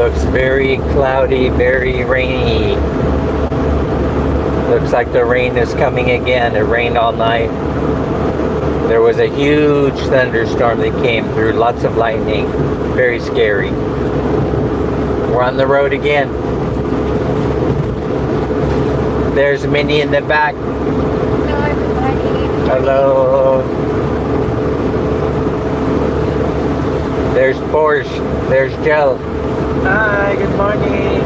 Looks very cloudy, very rainy. Looks like the rain is coming again. It rained all night. There was a huge thunderstorm that came through, lots of lightning. Very scary. We're on the road again. There's Minnie in the back. Hello, everybody. Hello. There's Porsche. There's Jill. Hi, good morning.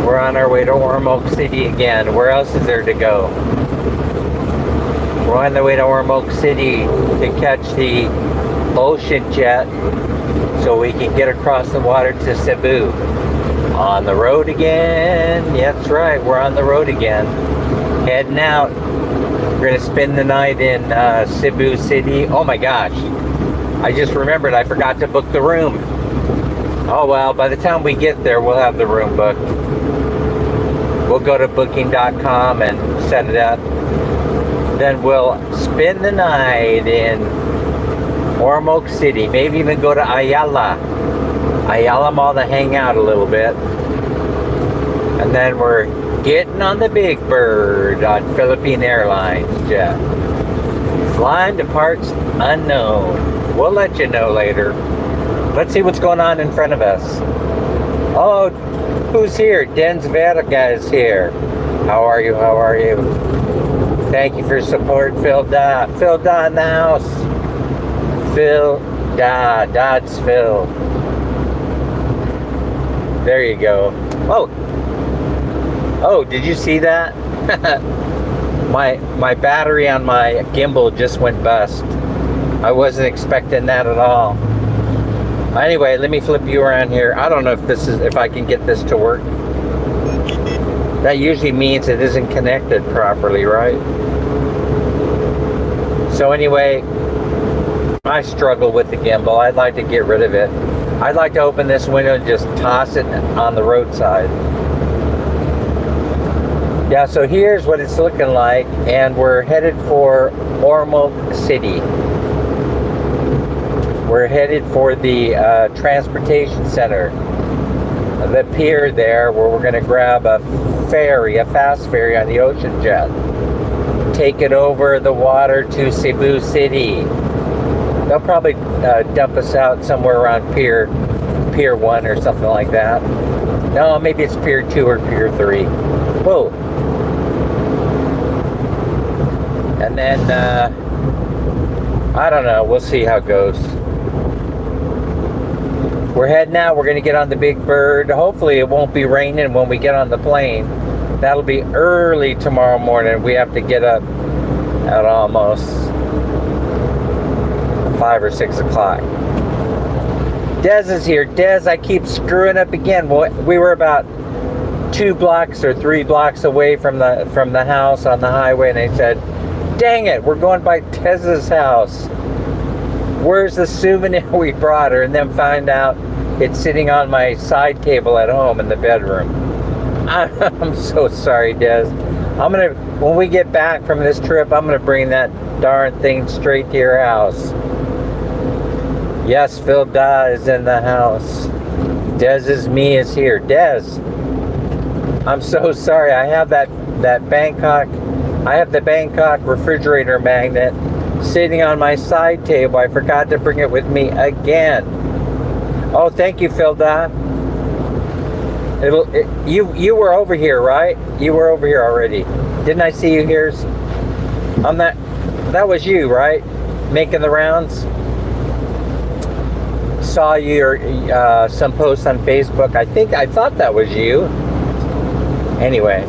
We're on our way to Ormoc City again. Where else is there to go? We're on the way to Ormoc City to catch the ocean jet so we can get across the water to Cebu. On the road again. That's right, we're on the road again. Heading out. We're going to spend the night in Cebu City. Oh my gosh. I just remembered I forgot to book the room. Oh well, by the time we get there, we'll have the room booked. We'll go to booking.com and set it up. Then we'll spend the night in Ormoc City. Maybe even go to Ayala Mall to hang out a little bit. And then we're getting on the Big Bird on Philippine Airlines jet. Flying to parts unknown. We'll let you know later. Let's see what's going on in front of us. Oh, who's here? Den's Verga is here. How are you? How are you? Thank you for your support, Phil Da. Phil Da in the house. Phil Da. Dodds Phil. There you go. Oh. Oh, did you see that? my battery on my gimbal just went bust. I wasn't expecting that at all. Anyway, let me flip you around here. I don't know if I can get this to work. That usually means it isn't connected properly, right? So anyway, I struggle with the gimbal. I'd like to get rid of it. I'd like to open this window and just toss it on the roadside. Yeah, so here's what it's looking like, and we're headed for Ormoc City. We're headed for the transportation center, the pier there, where we're going to grab a ferry, a fast ferry on the ocean jet. Take it over the water to Cebu City. They'll probably dump us out somewhere around Pier 1 or something like that. No, maybe it's Pier 2 or Pier 3. Whoa. And then, I don't know. We'll see how it goes. We're heading out. We're going to get on the Big Bird. Hopefully it won't be raining when we get on the plane. That'll be early tomorrow morning. We have to get up at almost 5 or 6 o'clock. Des is here. Des, I keep screwing up again. We were about 2 blocks or 3 blocks away from the house on the highway, and they said, dang it, we're going by Tez's house. Where's the souvenir we brought her? And then find out it's sitting on my side table at home in the bedroom. I'm so sorry, Des. When we get back from this trip, I'm gonna bring that darn thing straight to your house. Yes, Phil Da is in the house. Dez's me is here. Des, I'm so sorry. I have the Bangkok refrigerator magnet sitting on my side table. I forgot to bring it with me again. Oh, thank you, Phil Da. You were over here, right? You were over here already. Didn't I see you here? That was you, right? Making the rounds. Saw your some posts on Facebook. I thought that was you. Anyway.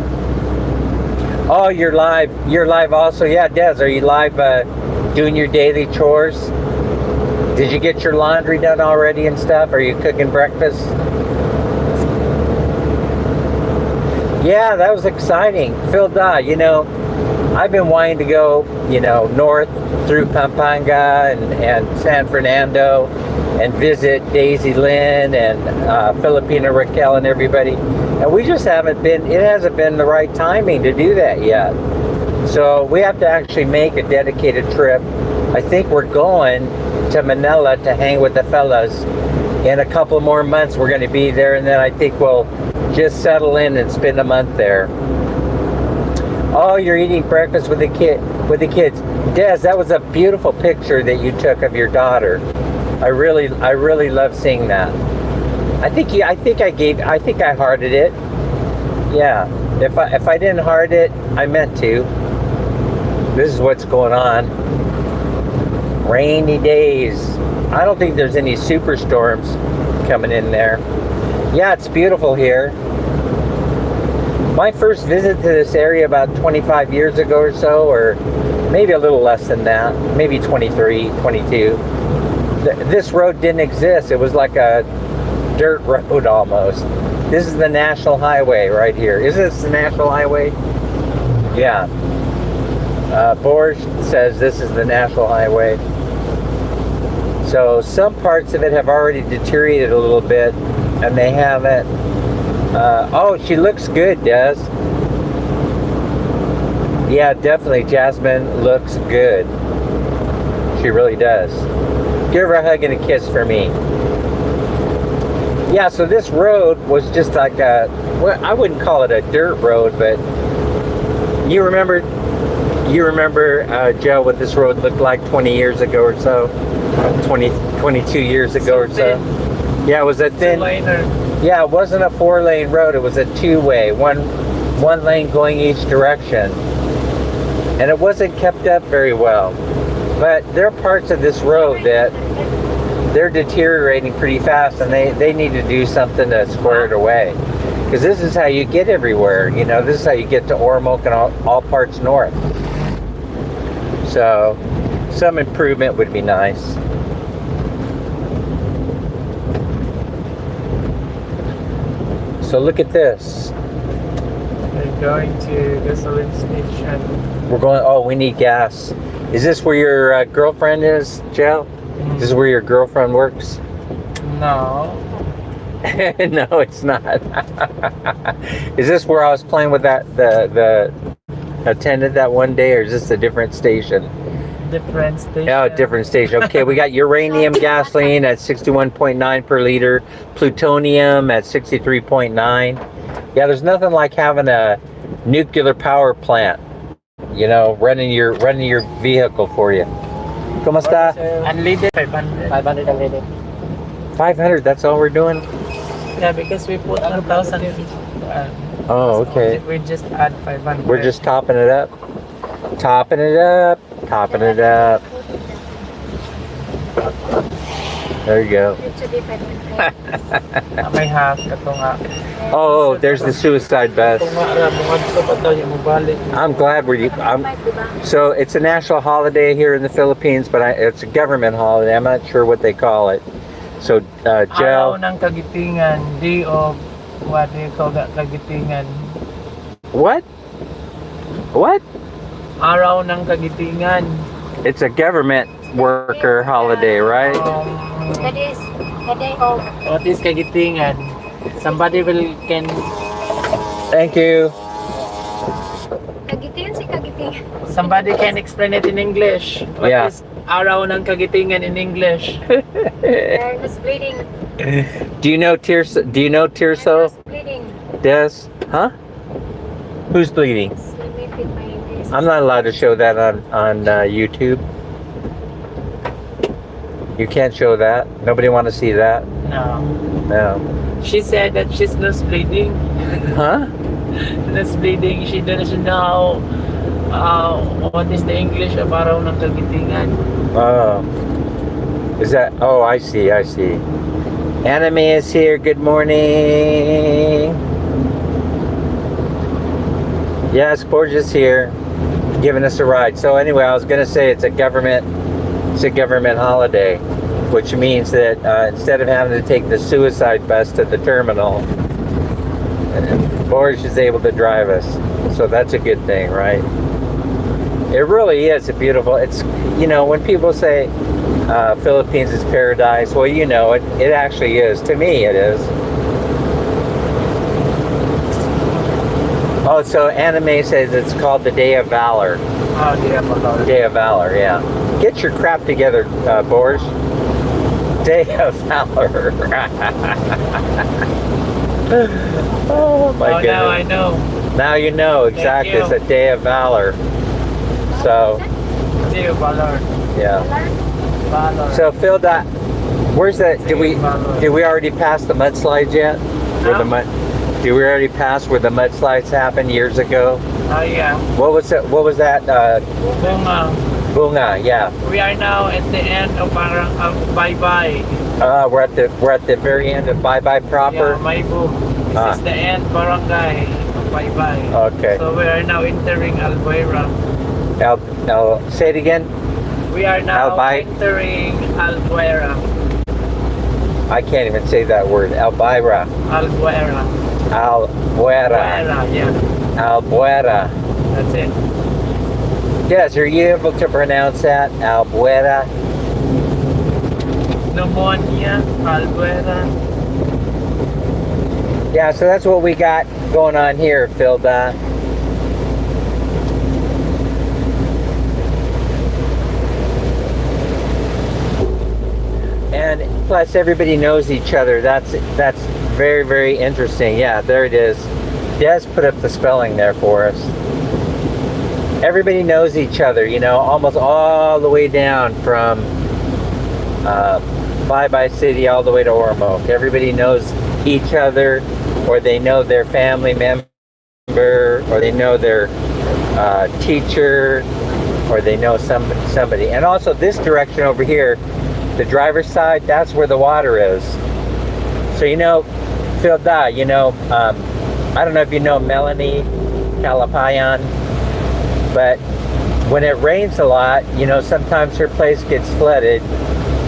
Oh, you're live. You're live also. Yeah, Des, are you live doing your daily chores? Did you get your laundry done already and stuff? Are you cooking breakfast? Yeah, that was exciting. Phil Da, I've been wanting to go, north through Pampanga and San Fernando and visit Daisy Lynn and Filipina Raquel and everybody. And we just it hasn't been the right timing to do that yet. So we have to actually make a dedicated trip. I think we're going to Manila to hang with the fellas in a couple more months we're going to be there, and then I think we'll just settle in and spend a month there. Oh, you're eating breakfast with the kids. Des, that was a beautiful picture that you took of your daughter. I really love seeing that. I think I hearted it. Yeah. If I didn't heart it, I meant to. This is what's going on. Rainy days. I don't think there's any superstorms coming in there. Yeah, it's beautiful here. My first visit to this area about 25 years ago or so, or maybe a little less than that, maybe 23, 22. This road didn't exist. It was like a dirt road almost. This is the national highway right here. Is this the national highway? Yeah. Borge says this is the national highway. So some parts of it have already deteriorated a little bit, and they haven't. Oh, she looks good, Des. Yeah, definitely. Jasmine looks good. She really does. Give her a hug and a kiss for me. Yeah, so this road was just like a, well, I wouldn't call it a dirt road, but you remember, Joe, what this road looked like 20 years ago or so? 22 years ago or so? Yeah, it was a thin, yeah, it wasn't a 4-lane road, it was a 2-way, one lane going each direction. And it wasn't kept up very well. But there are parts of this road that they're deteriorating pretty fast, and they need to do something to square it away. Because this is how you get everywhere, you know, this is how you get to Ormoc and all parts north. So, some improvement would be nice. So look at this. We're going to gasoline station. We're going, oh, we need gas. Is this where your girlfriend is, Joe? This is where your girlfriend works? No. No, it's not. Is this where I was playing with the attendant that one day, or is this a different station? Different station. Oh, different station. Okay, we got uranium gasoline at 61.9 per liter, plutonium at 63.9. Yeah, there's nothing like having a nuclear power plant, you know, running your vehicle for you. ¿Cómo está? Unleaded 500. 500 unleaded. 500, that's all we're doing? Yeah, because we put 1,000. Oh, okay. We just add 500. We're just topping it up. Topping it up. Topping it up. There you go. May half kato nga. Oh, there's the suicide bus. I'm glad so it's a national holiday here in the Philippines, but it's a government holiday. I'm not sure what they call it. So, Jel. Araw ng Kagitingan, day of, what do you call that, Kagitingan? What? What? Araw ng Kagitingan. It's a government worker holiday, right? That is the day of. What is Kagitingan? Somebody can. Thank you. Kagitingan si Kagitingan. Somebody can explain it in English. What Yeah. is Araw ng Kagitingan in English? They're just bleeding. Do you know Tirso? Do you know They're Tirso? just bleeding. Des? Huh? Who's bleeding? Let me fit my face. I'm not allowed to show that on YouTube. You can't show that. Nobody want to see that. No. No. She said that she's nose bleeding. Huh? Nose bleeding. She doesn't know what is the English of Araw ng Kagitingan. Oh. Is that? Oh, I see. I see. Anime is here. Good morning. Yes, Borges here, giving us a ride. So anyway, I was going to say it's a government holiday, which means that instead of having to take the suicide bus to the terminal, Borges is able to drive us. So that's a good thing, right? It really is a beautiful. It's, you know, when people say Philippines is paradise, well, you know, it actually is. To me, it is. Oh, so anime says it's called the Day of Valor. Oh, Day of Valor. Day of Valor, yeah. Get your crap together, Boris. Day of Valor. Oh my Oh, goodness. now I know. Now you know exactly. you. It's a Day of Valor. So, Day of Valor. yeah. Valor. So, Phil, where's that? Did we already pass the mudslides yet? Where the No. did we already pass where the mudslides happened years ago? Oh, yeah. What was it? What was that? Bunga. Bunga, yeah. We are now at the end of Bye Bye. We're at the very end of Bye Bye proper. Yeah, Maibu. This Ah. is the end barangay of Bye Bye. Okay. So we are now entering Albuera. Say it again. We are now Albay. entering Albuera. I can't even say that word. Albuera. Albuera. Albuera. Albuera, yeah. Albuera. That's it. Yes, are you able to pronounce that? Albuera. Pneumonia, Albuera. Yeah, so that's what we got going on here, Phil. And plus, everybody knows each other. That's very, very interesting. Yeah, there it is. Des put up the spelling there for us. Everybody knows each other, you know, almost all the way down from Bye Bye City all the way to Ormoc. Everybody knows each other, or they know their family member, or they know their teacher, or they know somebody. And also this direction over here, the driver's side, that's where the water is. So, you know, Phil, you know, I don't know if you know Melanie Calapayan, but when it rains a lot, you know, sometimes her place gets flooded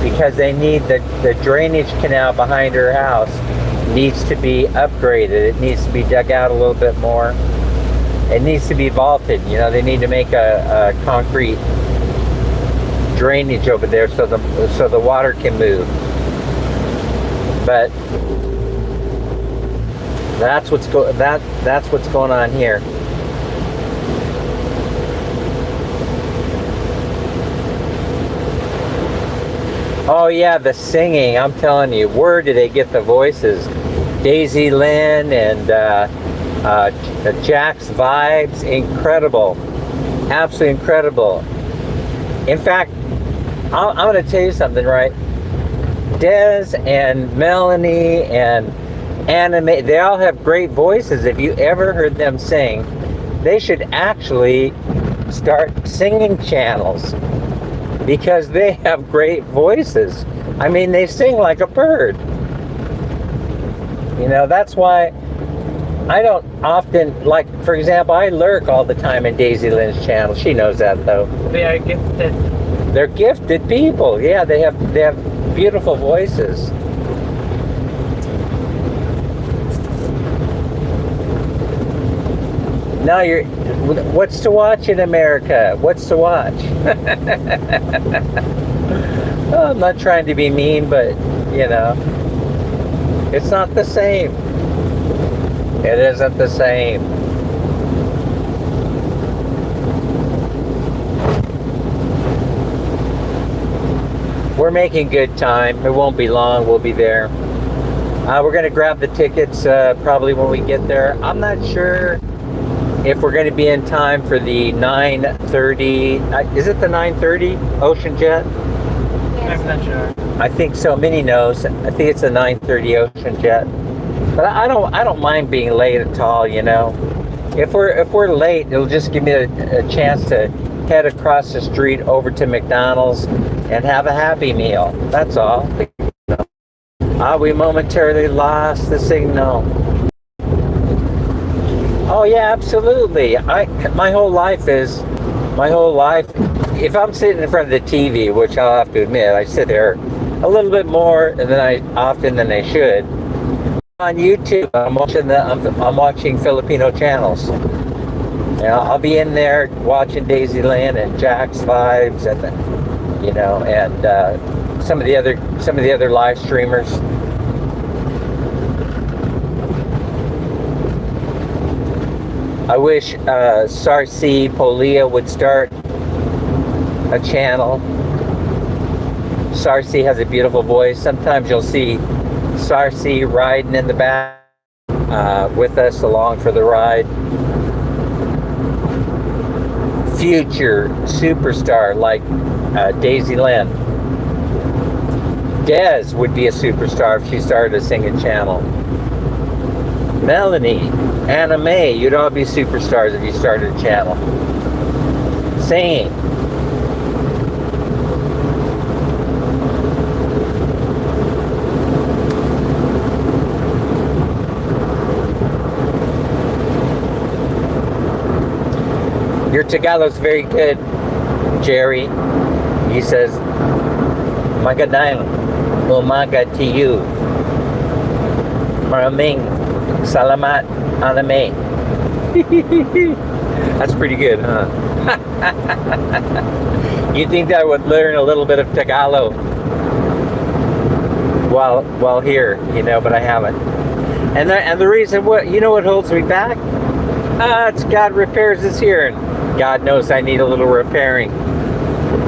because they need the drainage canal behind her house needs to be upgraded. It needs to be dug out a little bit more. It needs to be vaulted. You know, they need to make a concrete drainage over there so the water can move. But that's what's going on here. Oh yeah, the singing, I'm telling you, where do they get the voices? Daisy Lynn and Jack's Vibes, incredible. Absolutely incredible. In fact, I'm going to tell you something, right? Des and Melanie and Anime, they all have great voices. If you ever heard them sing, they should actually start singing channels, because they have great voices. I mean, they sing like a bird. You know, that's why I don't often, like, for example, I lurk all the time in Daisy Lynn's channel. She knows that, though. They are gifted. They're gifted people. Yeah, they have beautiful voices. Now what's to watch in America? What's to watch? Oh, I'm not trying to be mean, but, you know, it's not the same. It isn't the same. We're making good time. It won't be long. We'll be there. We're going to grab the tickets probably when we get there. I'm not sure if we're going to be in time for the 9:30. Is it the 9:30 Ocean Jet? I'm not sure. I think so. Minnie knows. I think it's the 9:30 Ocean Jet. But I don't mind being late at all. You know, if we're late, it'll just give me a chance to head across the street over to McDonald's and have a Happy Meal. That's all. We momentarily lost the signal. Oh yeah, absolutely. My whole life, if I'm sitting in front of the TV, which I'll have to admit, I sit there a little bit more than I should. On YouTube, I'm watching Filipino channels. You know, I'll be in there watching Daisy Lynn and Jack's Vibes, and you know, and some of the other live streamers. I wish Sarsi Polia would start a channel Sarcy has a beautiful voice. Sometimes you'll see Sarcy riding in the back with us along for the ride. Future superstar like Daisy Lynn. Des would be a superstar if she started a singing channel. Melanie, Anna Mae, you'd all be superstars if you started a channel. Singing. Your Tagalog's very good, Jerry. He says, Magandang umaga to you. Maraming salamat, anime. That's pretty good, huh? You'd think that I would learn a little bit of Tagalog while here, you know, but I haven't. And the reason what holds me back? It's God repairs us here, and God knows I need a little repairing.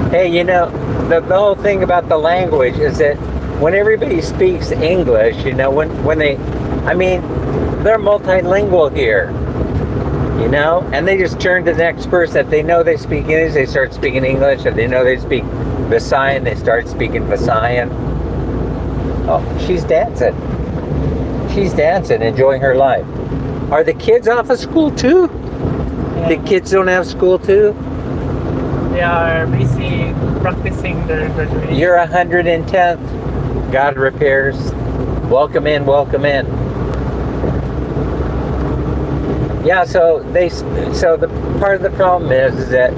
Hey, you know, the whole thing about the language is that when everybody speaks English, you know, when they, I mean, they're multilingual here, you know, and they just turn to the next person. If they know they speak English, they start speaking English. If they know they speak Visayan, they start speaking Visayan. Oh, she's dancing. She's dancing, enjoying her life. Are the kids off of school too? Yeah. The kids don't have school too? They are busy practicing their graduation. You're 110th. God repairs. Welcome in, welcome in. Yeah, so the part of the problem is that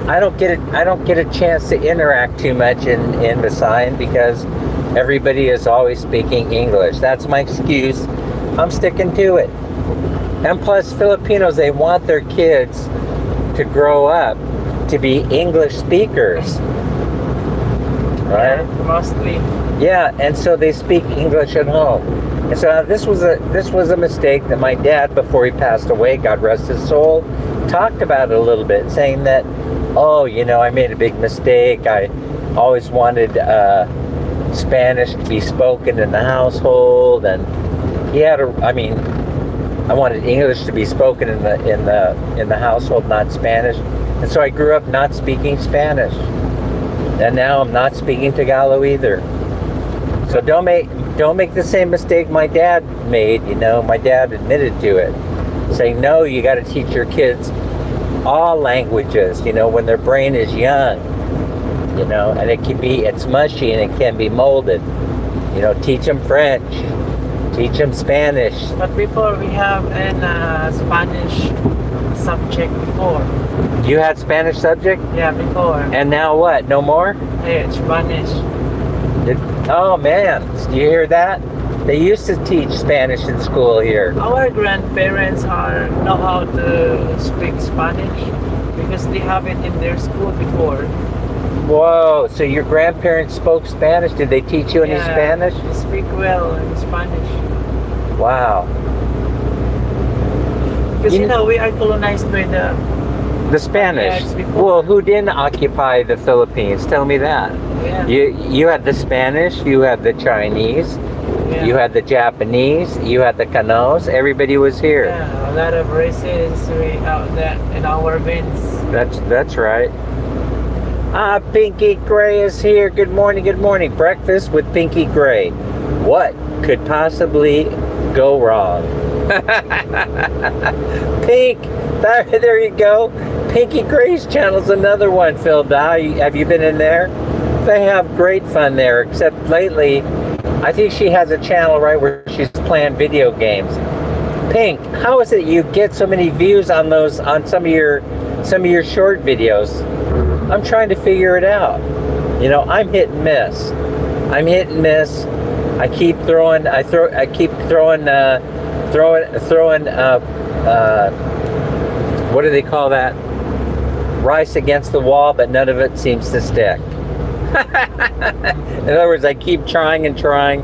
I don't get a chance to interact too much in Visayan because everybody is always speaking English. That's my excuse. I'm sticking to it. And plus, Filipinos, they want their kids to grow up to be English speakers, right? Yeah, mostly. Yeah, and so they speak English at home. And so this was a mistake that my dad, before he passed away, God rest his soul, talked about it a little bit, saying that, oh, you know, I made a big mistake. I always wanted Spanish to be spoken in the household, and he had I wanted English to be spoken in the household, not Spanish. And so I grew up not speaking Spanish. And now I'm not speaking Tagalog either. So don't make the same mistake my dad made, you know. My dad admitted to it. Saying, no, you got to teach your kids all languages, you know, when their brain is young. You know, and it's mushy and it can be molded. You know, teach them French. Teach them Spanish. But before we have a Spanish subject before. You had Spanish subject? Yeah, before. And now what? No more? Yeah, Spanish. Oh man, do you hear that? They used to teach Spanish in school here. Our grandparents know how to speak Spanish because they have it in their school before. Whoa, so your grandparents spoke Spanish? Did they teach you any Spanish? They speak well in Spanish. Wow. Because you know, we are colonized by the Spanish. before. Well, who didn't occupy the Philippines? Tell me that. Yeah. You had the Spanish, you had the Chinese, Yeah. you had the Japanese, you had the Kanos. Everybody was here. Yeah, a lot of races we out there in our veins. That's right. Pinky Gray is here. Good morning, good morning. Breakfast with Pinky Gray. What could possibly go wrong? Pink, there you go. Pinky Gray's channel's another one, Phil Dye. Have you been in there? They have great fun there, except lately, I think she has a channel, right, where she's playing video games. Pink, how is it you get so many views on some of your short videos? I'm trying to figure it out. You know, I'm hit and miss. I keep throwing what do they call that? Rice against the wall, but none of it seems to stick. In other words, I keep trying and trying.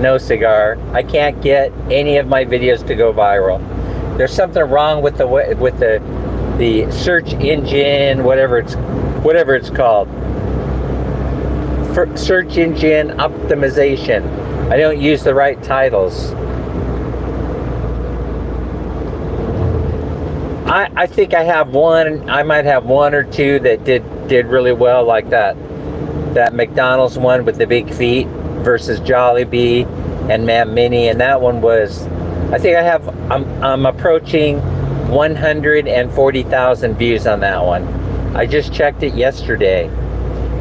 No cigar. I can't get any of my videos to go viral. There's something wrong with the search engine, whatever it's called. search engine optimization. I don't use the right titles. I think I have one. I might have one or two that did really well, like that McDonald's one with the big feet versus Jollibee and Dan and Minnie, and that one was. I think I'm approaching 140,000 views on that one. I just checked it yesterday.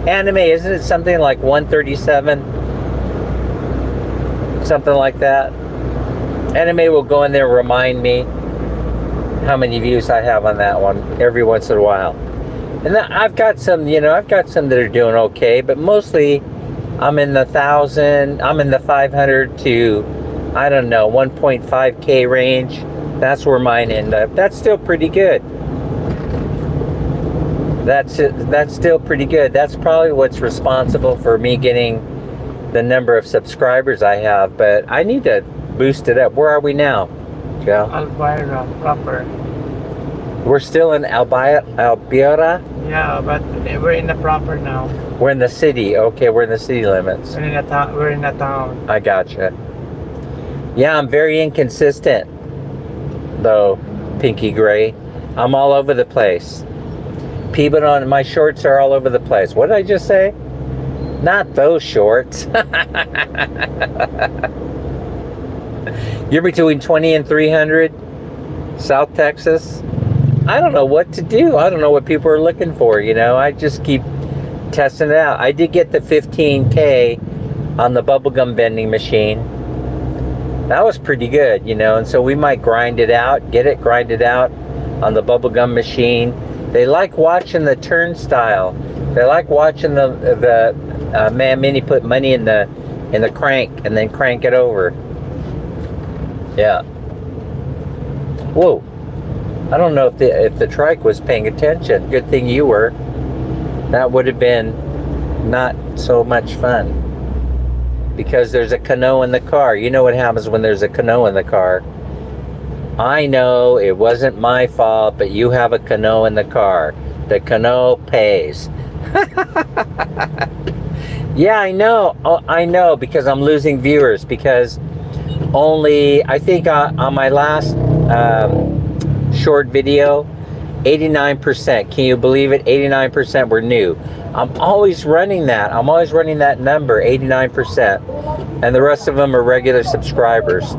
Anime, isn't it something like 137? Something like that. Anime will go in there and remind me how many views I have on that one every once in a while. And I've got some, I've got some that are doing okay, but mostly I'm in the 1,000, I'm in the 500 to, I don't know, 1.5K range. That's where mine end up. That's still pretty good. That's still pretty good. That's probably what's responsible for me getting the number of subscribers I have, but I need to boost it up. Where are we now? Yeah. Alvira proper. We're still in Albiora? Yeah, but we're in the proper now. We're in the city. Okay, we're in the city limits. We're in the town. I gotcha. Yeah, I'm very inconsistent, though, Pinky Gray. I'm all over the place. People on my shorts are all over the place. What did I just say? Not those shorts. You're between 20 and 300, South Texas. I don't know what to do. I don't know what people are looking for, I just keep testing it out. I did get the 15K on the bubblegum vending machine. That was pretty good, and so we might grind it out on the bubblegum machine. They like watching the turnstile. They like watching the Man Minnie put money in the crank and then crank it over. Yeah. Whoa. I don't know if the trike was paying attention. Good thing you were. That would have been not so much fun. Because there's a canoe in the car. You know what happens when there's a canoe in the car. I know it wasn't my fault, but you have a canoe in the car. The canoe pays. Yeah, I know. Oh, I know, because I'm losing viewers. Because only, I think on my last short video, 89%. Can you believe it? 89% were new. I'm always running that. I'm always running that number, 89%. And the rest of them are regular subscribers.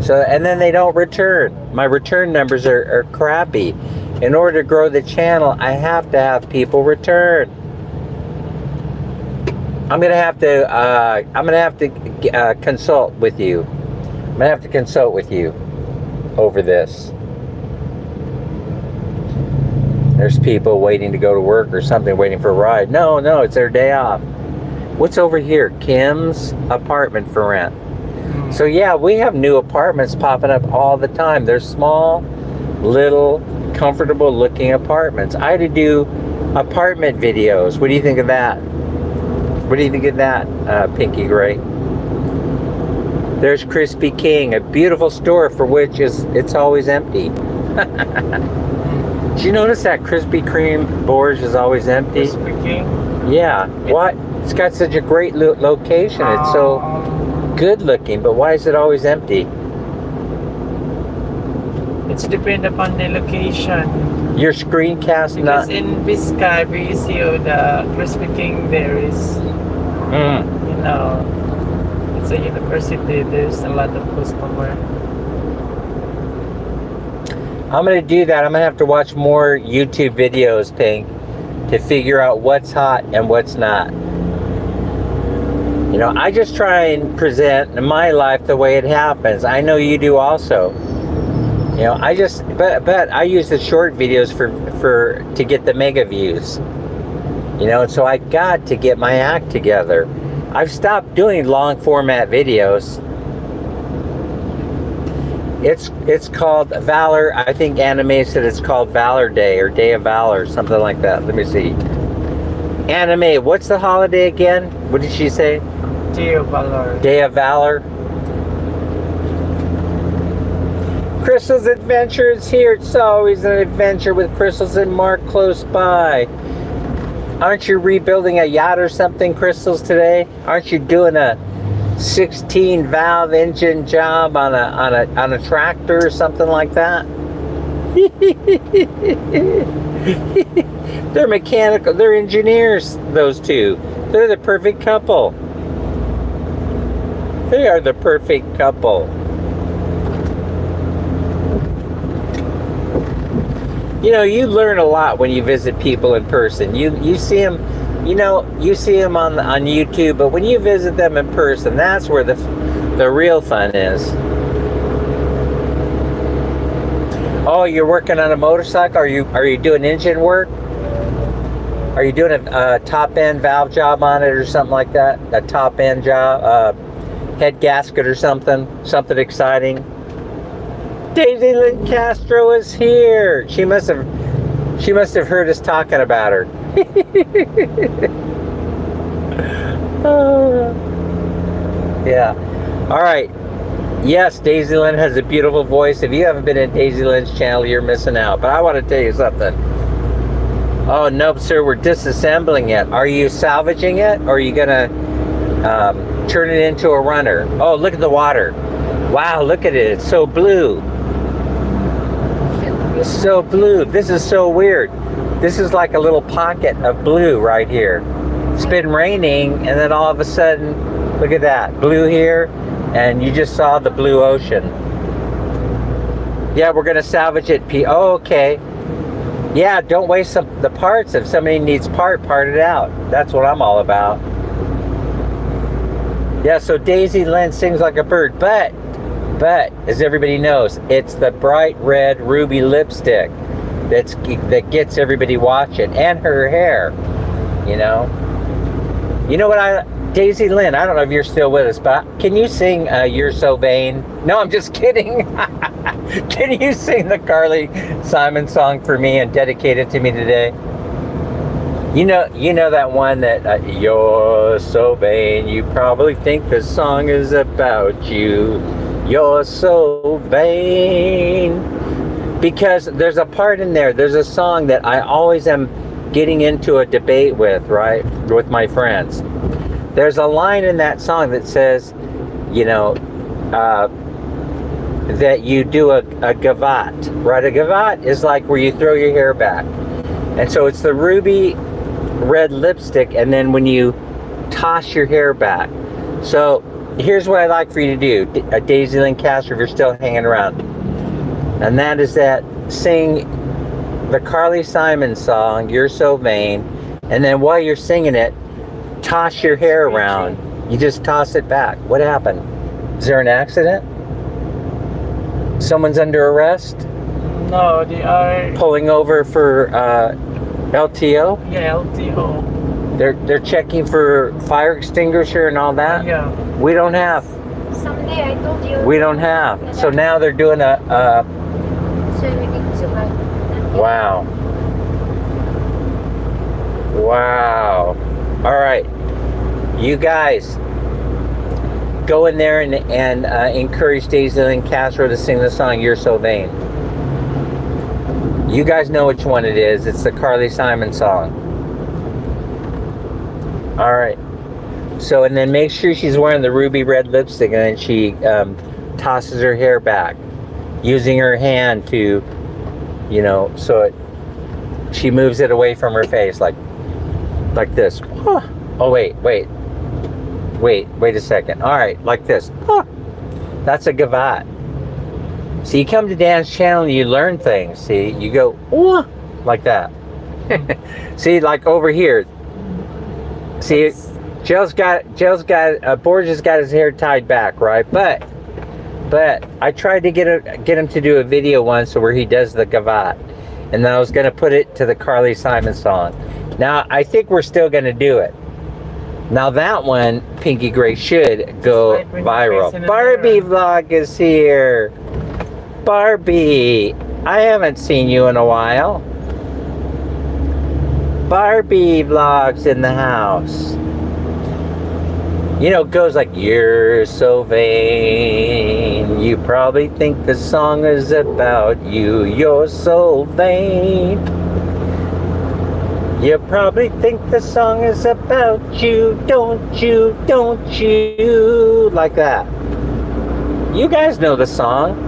So, and then they don't return. My return numbers are crappy. In order to grow the channel, I have to have people return. I'm gonna have to consult with you. I'm gonna have to consult with you over this. There's people waiting to go to work or something, waiting for a ride. No, it's their day off. What's over here? Kim's apartment for rent. So yeah, we have new apartments popping up all the time. They're small, little, comfortable looking apartments. I had to do apartment videos. What do you think of that? What do you think of that, Pinky Gray? There's Krispy King, a beautiful store for which it's always empty. Did you notice that Krispy Kreme Borge is always empty? Krispy King? Yeah. What? It's got such a great location. It's so good looking, but why is it always empty? It's depend upon the location. Your screencast Because not... in Biscay, BCO, the Krispy King there is, it's a university. There's a lot of customer. I'm going to do that. I'm going to have to watch more YouTube videos, Pink, to figure out what's hot and what's not. I just try and present my life the way it happens. I know you do also. But I use the short videos to get the mega views. So I got to get my act together. I've stopped doing long format videos. It's called Valor. I think Anime said it's called Valor Day or Day of Valor, something like that. Let me see. Anime, what's the holiday again? What did she say? Day of Valor. Day of Valor. Crystal's Adventure is here. It's always an adventure with Crystals and Mark close by. Aren't you rebuilding a yacht or something, Crystals, today? Aren't you doing a 16 valve engine job on a tractor or something like that? They're mechanical, they're engineers, those two. They're the perfect couple. They are the perfect couple. You know, you learn a lot when you visit people in person. You see them, you know, you see them on YouTube, but when you visit them in person, that's where the real fun is. Oh, you're working on a motorcycle? Are you doing engine work? Are you doing a top end valve job on it or something like that? A top end job, head gasket or something exciting? Daisy Lynn Castro is here. She must have heard us talking about her. Yeah. All right. Yes, Daisy Lynn has a beautiful voice. If you haven't been in Daisy Lynn's channel, you're missing out. But I want to tell you something. Oh, nope, sir. We're disassembling it. Are you salvaging it? Or are you going to turn it into a runner? Oh, look at the water. Wow, look at it. It's so blue. It's so blue. This is so weird. This is like a little pocket of blue right here. It's been raining, and then all of a sudden, look at that. Blue here, and you just saw the blue ocean. Yeah, we're going to salvage it. Oh, okay. Yeah, don't waste the parts. If somebody needs part it out. That's what I'm all about. Yeah, so Daisy Lynn sings like a bird, but as everybody knows, it's the bright red ruby lipstick that gets everybody watching, and her hair, you know. You know what, Daisy Lynn, I don't know if you're still with us, but can you sing You're So Vain? No, I'm just kidding. Can you sing the Carly Simon song for me and dedicate it to me today? You know that one that you're so vain, you probably think the song is about you. You're so vain. Because there's a part in there's a song that I always am getting into a debate with, right? With my friends. There's a line in that song that says, you know, that you do a gavotte, right? A gavotte is like where you throw your hair back. And so it's the ruby red lipstick, and then when you toss your hair back. So here's what I'd like for you to do, Daisy Lynn Castro, if you're still hanging around. And that is that sing the Carly Simon song, You're So Vain, and then while you're singing it, toss your hair around. You just toss it back. What happened? Is there an accident? Someone's under arrest? No, they are pulling over for LTO? Yeah, LTO. They're checking for fire extinguisher and all that? Yeah. We don't have. Someday I told you. We don't have. So now they're doing a So we need to wow. Wow. All right. You guys go in there and encourage Daisy Lynn Castro to sing the song You're So Vain. You guys know which one it is. It's the Carly Simon song. All right. So, and then make sure she's wearing the ruby red lipstick, and then she tosses her hair back using her hand to, you know, so she moves it away from her face like this. Oh, wait a second. All right, like this. That's a gavotte. So you come to Dan's channel and you learn things. See, you go like that. See, like over here. See, Borges got his hair tied back, right? But I tried to get him to do a video once where he does the gavotte, and then I was gonna put it to the Carly Simon song. Now I think we're still gonna do it. Now that one, Pinky Gray, should go viral. Barbie vlog is here. Barbie, I haven't seen you in a while. Barbie vlogs in the house. You know, it goes like, you're so vain, you probably think the song is about you, you're so vain. You probably think the song is about you, don't you, don't you? Like that. You guys know the song.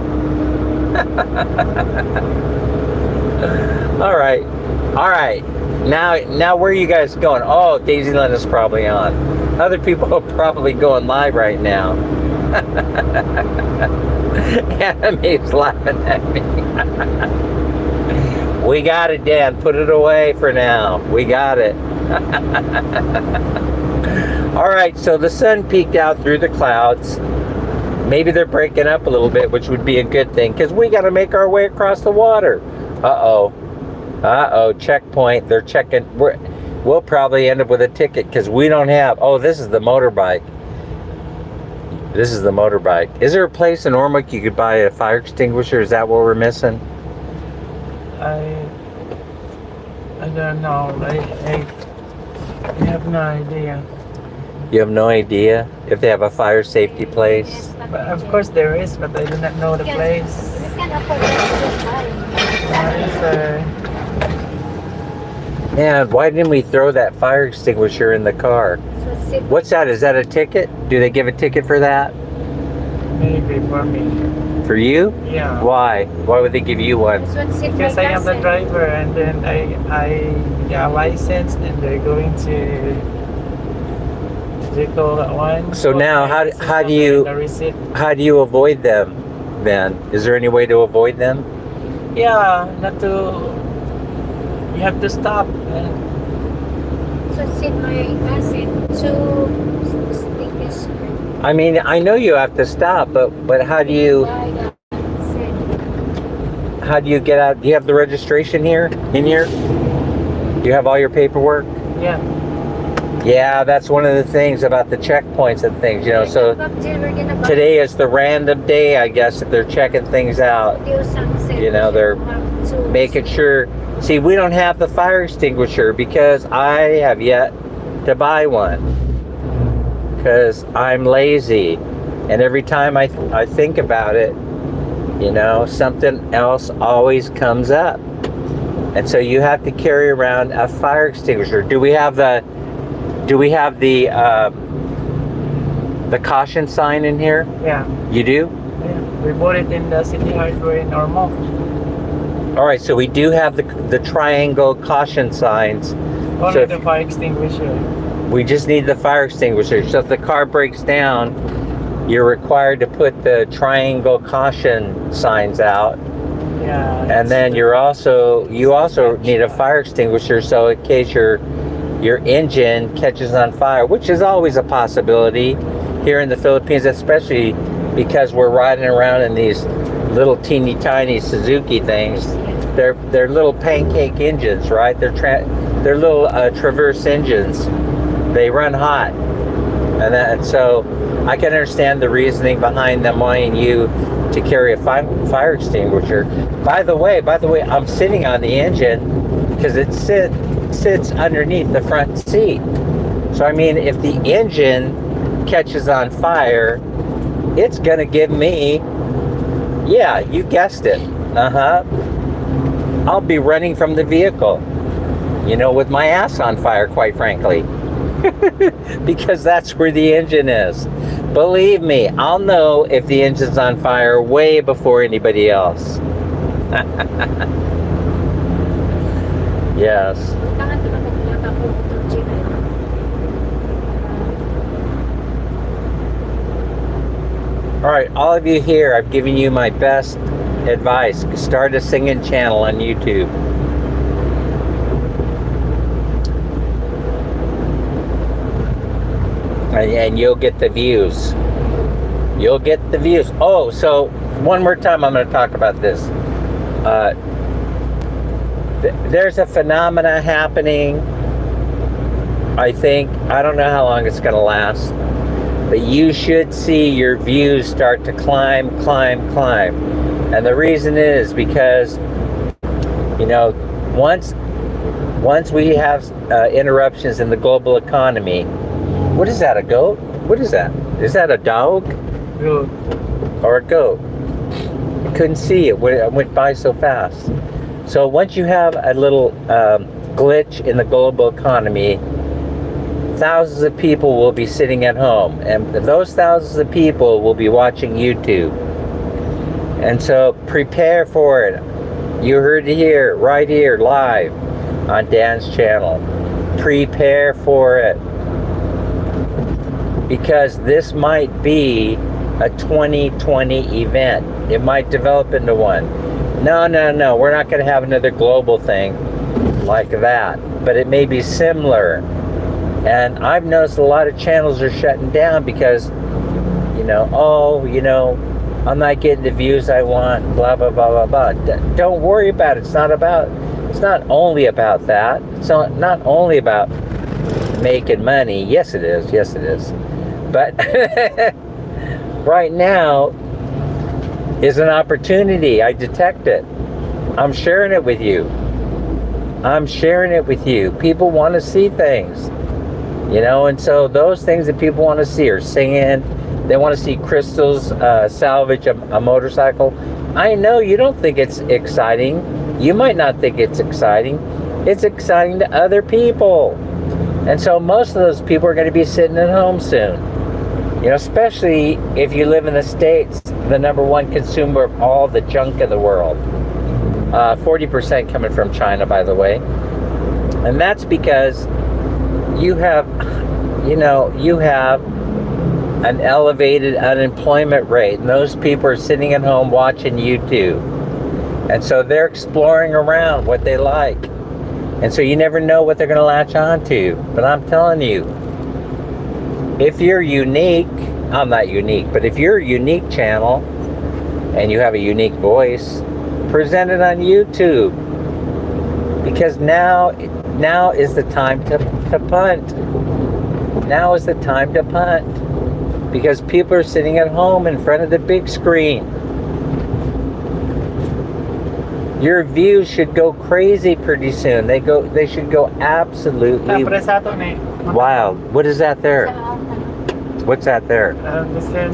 All right. Now where are you guys going? Oh, Daisyland is probably on. Other people are probably going live right now. Anname's laughing at me. We got it, Dan. Put it away for now. We got it. All right, so the sun peeked out through the clouds. Maybe they're breaking up a little bit, which would be a good thing, because we got to make our way across the water. Uh-oh, checkpoint. They're checking. We'll probably end up with a ticket, because we don't have... Oh, this is the motorbike. This is the motorbike. Is there a place in Ormoc you could buy a fire extinguisher? Is that what we're missing? I don't know. I have no idea. You have no idea if they have a fire safety place? But of course there is, but I do not know the place. You can afford that. Man, why didn't we throw that fire extinguisher in the car? What's that? Is that a ticket? Do they give a ticket for that? Maybe for me. For you? Yeah. Why? Why would they give you one? Because I am the driver, and then I got licensed, and they're going to call that one. So now, how do you avoid them then? Is there any way to avoid them? Yeah, not to. You have to stop. So sit my cousin to distinguish. I mean, I know you have to stop, but how do you get out? Do you have the registration here? In here? Do you have all your paperwork? Yeah. Yeah, that's one of the things about the checkpoints and things, you know. So today is the random day, I guess, that they're checking things out. You know, they're making sure. See, we don't have the fire extinguisher because I have yet to buy one. Because I'm lazy. And every time I think about it, you know, something else always comes up. And so you have to carry around a fire extinguisher. Do we have the caution sign in here? Yeah. You do? Yeah. We bought it in the City Hardware in Ormoc. All right, so we do have the triangle caution signs. Only So the fire extinguisher. we just need the fire extinguisher. So if the car breaks down, you're required to put the triangle caution signs out. Yeah. And then you also need a fire extinguisher, so in case your engine catches on fire, which is always a possibility here in the Philippines, especially because we're riding around in these little teeny tiny Suzuki things. They're little pancake engines, right? They're little Traverse engines. They run hot, and so I can understand the reasoning behind them wanting you to carry a fire extinguisher. By the way, I'm sitting on the engine because it sits underneath the front seat. So I mean, if the engine catches on fire, it's gonna give me, yeah, you guessed it, I'll be running from the vehicle, you know, with my ass on fire, quite frankly. Because that's where the engine is. Believe me, I'll know if the engine's on fire way before anybody else. Yes. All right, all of you here, I've given you my best advice. Start a singing channel on YouTube. And you'll get the views. You'll get the views. Oh, so one more time I'm going to talk about this. There's a phenomena happening. I think, I don't know how long it's going to last, but you should see your views start to climb. And the reason is because, you know, once we have interruptions in the global economy. What is that, a goat? What is that? Is that a dog? Goat. Or a goat? I couldn't see it. It went by so fast. So once you have a little glitch in the global economy, thousands of people will be sitting at home, and those thousands of people will be watching YouTube. And so prepare for it. You heard it here, right here, live on Dan's channel. Prepare for it. Because this might be a 2020 event. It might develop into one. No, we're not going to have another global thing like that. But it may be similar. And I've noticed a lot of channels are shutting down because, I'm not getting the views I want, blah, blah, blah, blah, blah. Don't worry about it. It's not only about that. It's not only about making money. Yes, it is. But right now is an opportunity. I detect it. I'm sharing it with you. People want to see things. And so those things that people want to see are singing. They want to see Crystal's salvage a motorcycle. I know you don't think it's exciting. You might not think it's exciting. It's exciting to other people. And so most of those people are going to be sitting at home soon. Especially if you live in the States, the #1 consumer of all the junk in the world. 40% coming from China, by the way. And that's because you have an elevated unemployment rate, and those people are sitting at home watching YouTube. And so they're exploring around what they like. And so you never know what they're going to latch on to. But I'm telling you, if you're unique, I'm not unique, but if you're a unique channel and you have a unique voice, present it on YouTube. Because now is the time to punt. Now is the time to punt. Because people are sitting at home in front of the big screen. Your views should go crazy pretty soon. They should go absolutely wild. What is that there? What's that there? The same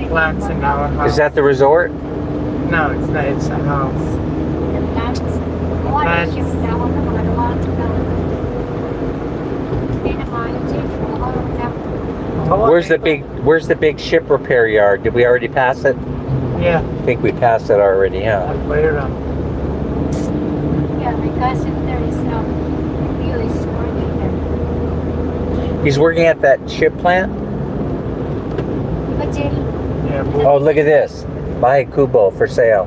plants in our house. Is that the resort? No, it's not. It's a house. Where's the big ship repair yard? Did we already pass it? Yeah. I think we passed it already, huh? Yeah, my cousin there is working there. He's working at that ship plant? Yeah. Oh, look at this. Bahay Kubo for sale.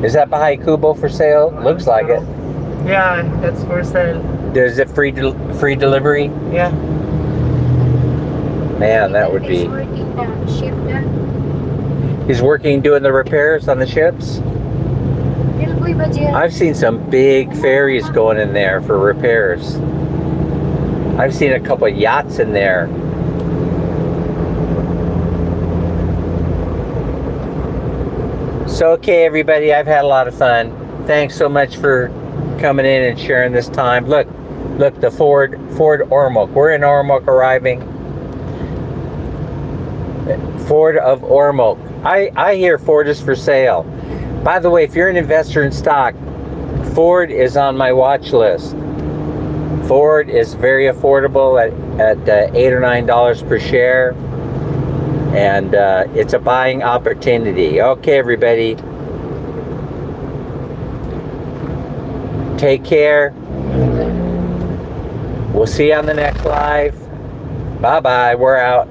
Is that Bahay Kubo for sale? Looks like it. Yeah, that's for sale. Is it free delivery? Yeah. Man, that would be... He's working doing the repairs on the ships? I've seen some big ferries going in there for repairs. I've seen a couple of yachts in there. So, okay, everybody, I've had a lot of fun. Thanks so much for coming in and sharing this time. Look, the Ford Ormoc. We're in Ormoc arriving. Ford of Ormoc. I hear Ford is for sale. By the way, if you're an investor in stock, Ford is on my watch list. Ford is very affordable at $8 or $9 per share. And it's a buying opportunity. Okay, everybody. Take care. We'll see you on the next live. Bye-bye. We're out.